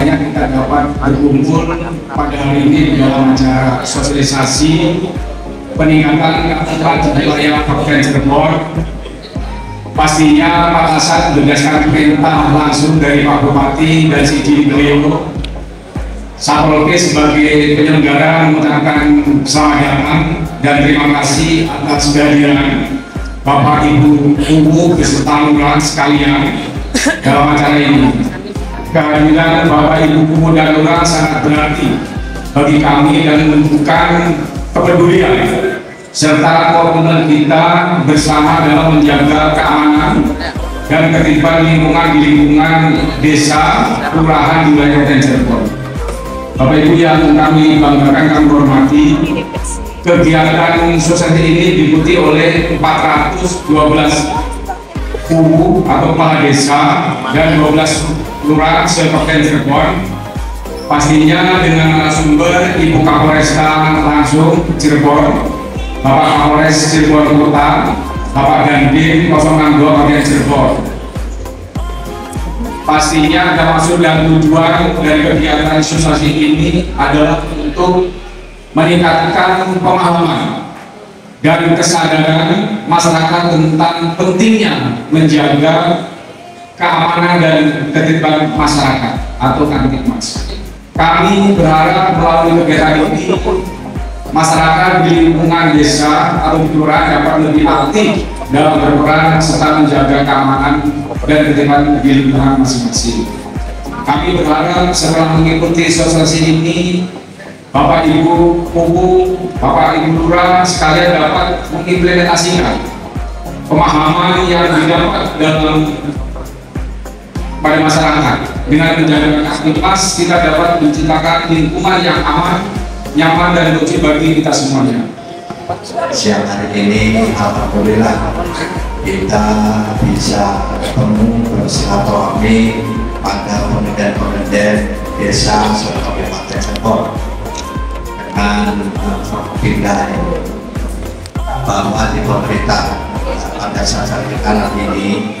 saya kita dapat berkumpul pada hari ini dalam acara sosialisasi peningkatan kapasitas di wilayah Kabupaten Cirebon. Pastinya Pak Kasat berdasarkan perintah langsung dari Pak Bupati dan izin beliau, Satpol PP sebagai penyelenggara mengucapkan selamat datang dan terima kasih atas kehadiran Bapak Ibu Kubu beserta lurah sekalian dalam acara ini. Kehadiran Bapak Ibu Kubu dan lurah sangat berarti bagi kami dan menunjukkan kepedulian serta komitmen kita bersama dalam menjaga keamanan dan ketertiban lingkungan di lingkungan desa, kelurahan di wilayah Kabupaten Cirebon. Bapak Ibu yang kami banggakan, kami hormati, kegiatan sosialisasi ini diikuti oleh 412 kubu atau kepala desa dan 12 kelurahan se-Kabupaten Cirebon. Pastinya dengan narasumber Ibu Kapolresta langsung Cirebon, Bapak Kapolres Cirebon Kota, Bapak Dandim 062 Kabupaten Cirebon. Pastinya ada maksud dan tujuan dari kegiatan sosialisasi ini adalah untuk meningkatkan pemahaman dan kesadaran masyarakat tentang pentingnya menjaga keamanan dan ketertiban masyarakat atau Kamtibmas. Kami berharap melalui kegiatan ini masyarakat di lingkungan desa atau di kelurahan dapat lebih aktif dalam berperan serta menjaga keamanan dan ketertiban di lingkungan masing-masing. Kami berharap setelah mengikuti sosialisasi ini, Bapak Ibu Kubu, Bapak Ibu Lurah sekalian dapat mengimplementasikan pemahaman yang didapat dalam pada masyarakat. Dengan menjaga Kamtibmas, kita dapat menciptakan lingkungan yang aman, nyaman dan lucu bagi kita semuanya. Siang hari ini alhamdulillah kita bisa bertemu bersilaturahmi pada pengendalian desa Kabupaten Cirebon dengan pindah bahwa di pemerintah pada saat ini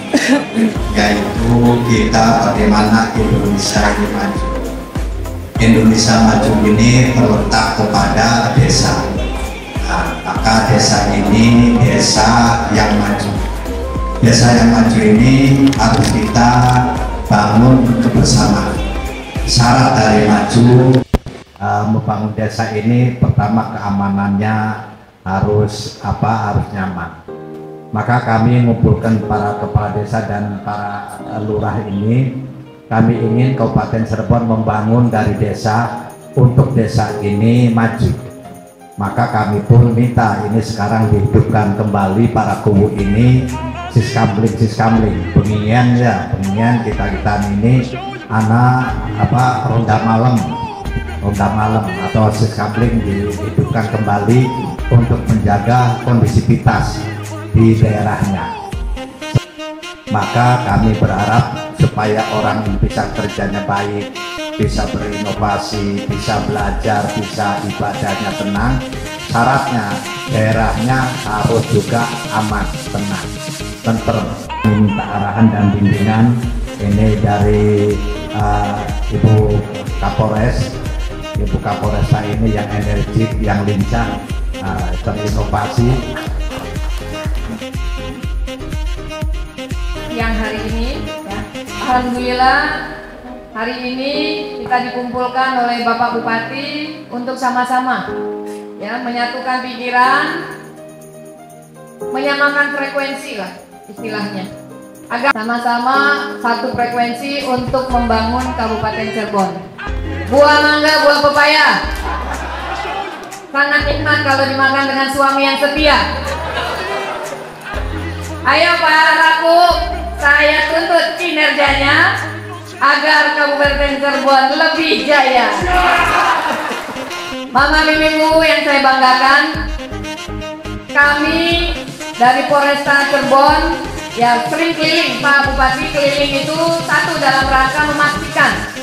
yaitu kita bagaimana Indonesia ini maju. Indonesia maju ini terletak kepada desa. Nah, maka desa ini desa yang maju. Desa yang maju ini harus kita bangun kebersamaan. Syarat dari maju membangun desa ini pertama keamanannya harus nyaman. Maka kami mengumpulkan para kepala desa dan para lurah ini. Kami ingin Kabupaten Cirebon membangun dari desa untuk desa ini maju. Maka kami pun minta ini sekarang dihidupkan kembali para kubu ini, siskamling, pengingian kita ini ronda malam atau siskamling dihidupkan kembali untuk menjaga kondisivitas di daerahnya. Maka kami berharap supaya orang bisa kerjanya baik, bisa berinovasi, bisa belajar, bisa ibadahnya tenang. Syaratnya daerahnya harus juga aman, tenang, tentrem. Minta arahan dan bimbingan ini dari Ibu Kapolres. Ibu Kapolresta ini yang energik, yang lincah, berinovasi. Yang hari ini ya, alhamdulillah hari ini kita dikumpulkan oleh Bapak Bupati untuk sama-sama ya menyatukan pikiran, menyamakan frekuensi lah istilahnya, agar sama-sama satu frekuensi untuk membangun Kabupaten Cirebon. Buah mangga, buah pepaya sangat nikmat kalau dimakan dengan suami yang setia. Ayo Pak Raku, saya tuntut kinerjanya agar Kabupaten Cirebon lebih jaya. Mama Mimimu yang saya banggakan, kami dari Polresta Cirebon ya sering keliling, Pak Bupati keliling itu satu dalam rangka memastikan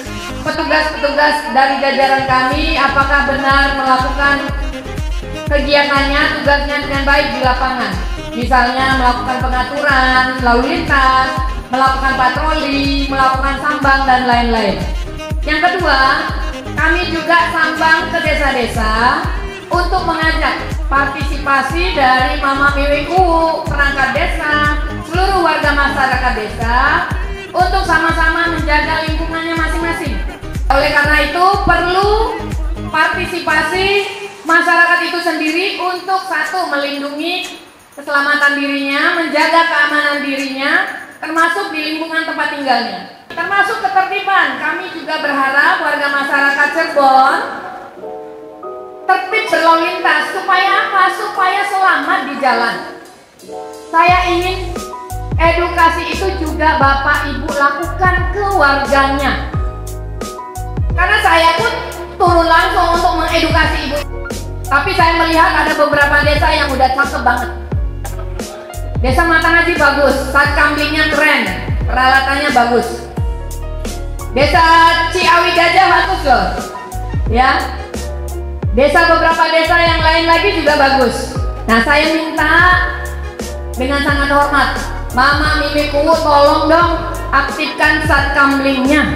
petugas-petugas dari jajaran kami apakah benar melakukan kegiatannya, tugasnya dengan baik di lapangan. Misalnya melakukan pengaturan lalu lintas, melakukan patroli, melakukan sambang dan lain-lain. Yang kedua, kami juga sambang ke desa-desa untuk mengajak partisipasi dari Mama Miwiku, perangkat desa, seluruh warga masyarakat desa untuk sama-sama menjaga lingkungannya masing-masing. Oleh karena itu perlu partisipasi masyarakat itu sendiri untuk satu, melindungi keselamatan dirinya, menjaga keamanan dirinya, termasuk di lingkungan tempat tinggalnya. Termasuk ketertiban, kami juga berharap warga masyarakat Cirebon tertib berlalu lintas. Supaya apa? Supaya selamat di jalan. Saya ingin edukasi itu juga Bapak Ibu lakukan ke warganya. Karena saya pun turun langsung untuk mengedukasi Ibu. Tapi saya melihat ada beberapa desa yang udah cakep banget. Desa Matangaji bagus, satkamlingnya keren, peralatannya bagus. Desa Ciawi Gajah bagus loh, ya. Desa beberapa desa yang lain lagi juga bagus. Nah, saya minta dengan sangat hormat, Mama Miwiku, tolong dong aktifkan satkamlingnya.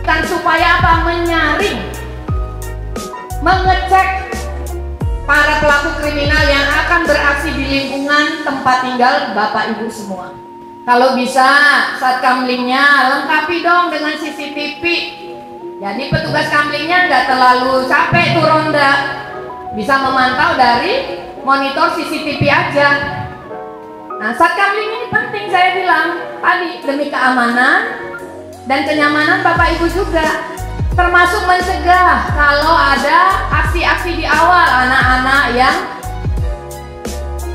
Dan supaya apa? Menyaring, mengecek para pelaku kriminal yang akan beraksi di lingkungan tempat tinggal Bapak Ibu semua. Kalau bisa satkamlingnya lengkapi dong dengan CCTV. Jadi petugas kamlingnya nggak terlalu capek tuh ronda, bisa memantau dari monitor CCTV aja. Nah, satkamling ini penting, saya bilang tadi, demi keamanan dan kenyamanan Bapak Ibu juga, termasuk mencegah kalau ada aksi-aksi di awal, anak-anak yang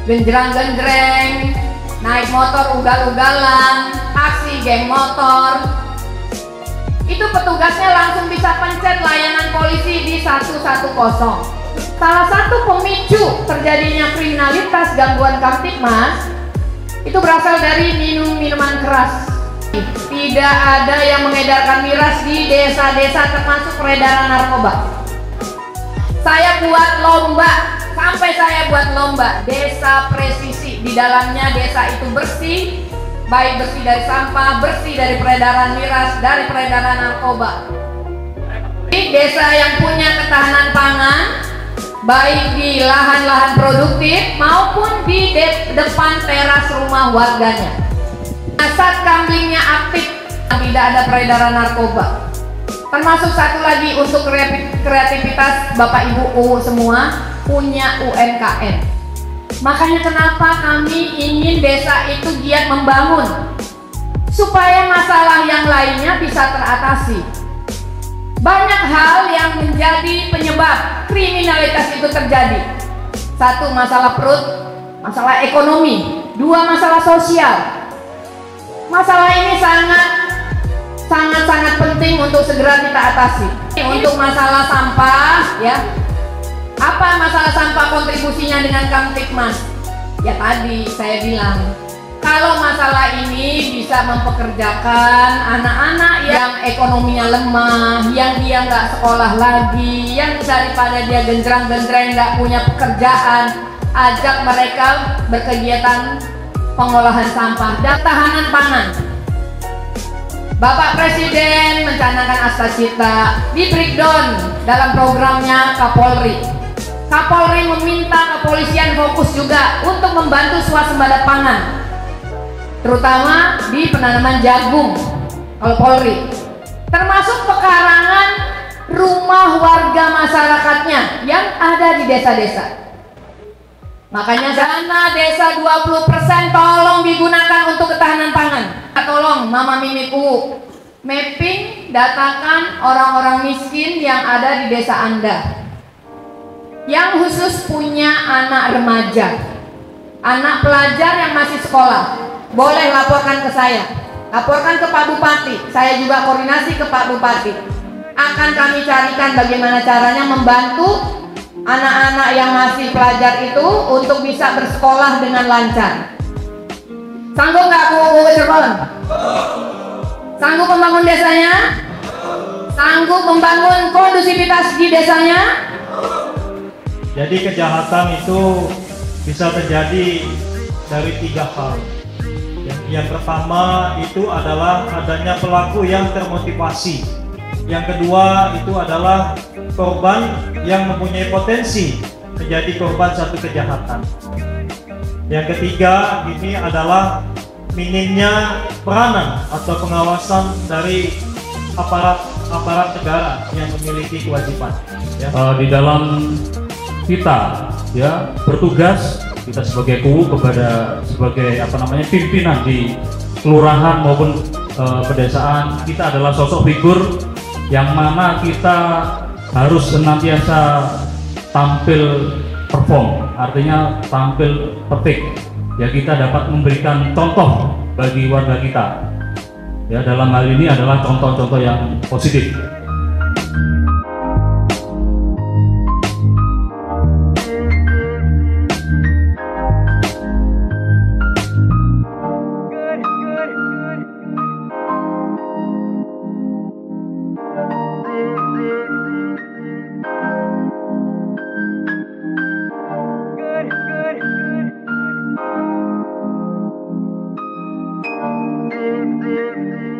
genjreng-genjreng, naik motor ugal-ugalan, aksi geng motor. Itu petugasnya langsung bisa pencet layanan polisi di 110. Salah satu pemicu terjadinya kriminalitas gangguan Kamtibmas itu berasal dari minuman keras. Tidak ada yang mengedarkan miras di desa-desa, termasuk peredaran narkoba. Saya buat lomba, sampai saya buat lomba desa presisi. Di dalamnya desa itu bersih, baik bersih dari sampah, bersih dari peredaran miras, dari peredaran narkoba. Di desa yang punya ketahanan pangan, baik di lahan-lahan produktif maupun di depan teras rumah warganya. Satkamlingnya aktif, tidak ada peredaran narkoba. Termasuk satu lagi untuk kreativitas Bapak Ibu semua punya UMKM. Makanya kenapa kami ingin desa itu giat membangun, supaya masalah yang lainnya bisa teratasi. Banyak hal yang menjadi penyebab kriminalitas itu terjadi. Satu, masalah perut, masalah ekonomi. Dua, masalah sosial. Masalah ini sangat penting untuk segera kita atasi. Untuk masalah sampah, ya, apa masalah sampah kontribusinya dengan Kamtibmas? Ya tadi saya bilang, kalau masalah ini bisa mempekerjakan anak-anak yang ekonominya lemah, yang dia nggak sekolah lagi, yang daripada dia genjreng-genjreng nggak punya pekerjaan, ajak mereka berkegiatan pengolahan sampah dan tahanan pangan. Bapak Presiden mencanangkan Astacita, di breakdown dalam programnya Kapolri. Kapolri meminta kepolisian fokus juga untuk membantu swasembada pangan, terutama di penanaman jagung. Kalau Polri, termasuk pekarangan rumah warga masyarakatnya yang ada di desa-desa. Makanya dana desa 20% tolong digunakan untuk ketahanan pangan. Tolong Mama Miwiku mapping, datakan orang-orang miskin yang ada di desa Anda, yang khusus punya anak remaja, anak pelajar yang masih sekolah. Boleh laporkan ke saya, laporkan ke Pak Bupati. Saya juga koordinasi ke Pak Bupati. Akan kami carikan bagaimana caranya membantu anak-anak yang masih pelajar itu untuk bisa bersekolah dengan lancar. Sanggup nggak Bu Cirebon? Sanggup membangun desanya? Sanggup membangun kondusivitas di desanya? Jadi kejahatan itu bisa terjadi dari 3 hal. Yang pertama itu adalah adanya pelaku yang termotivasi Yang kedua itu adalah korban yang mempunyai potensi menjadi korban satu kejahatan. Yang ketiga ini adalah minimnya peranan atau pengawasan dari aparat negara yang memiliki kewajiban. Ya. Di dalam kita ya bertugas, kita sebagai KUU sebagai pimpinan di kelurahan maupun pedesaan, kita adalah sosok figur yang mana kita harus senantiasa tampil perform, artinya tampil perfect. Ya, kita dapat memberikan contoh bagi warga kita. Ya, dalam hal ini adalah contoh-contoh yang positif. Good.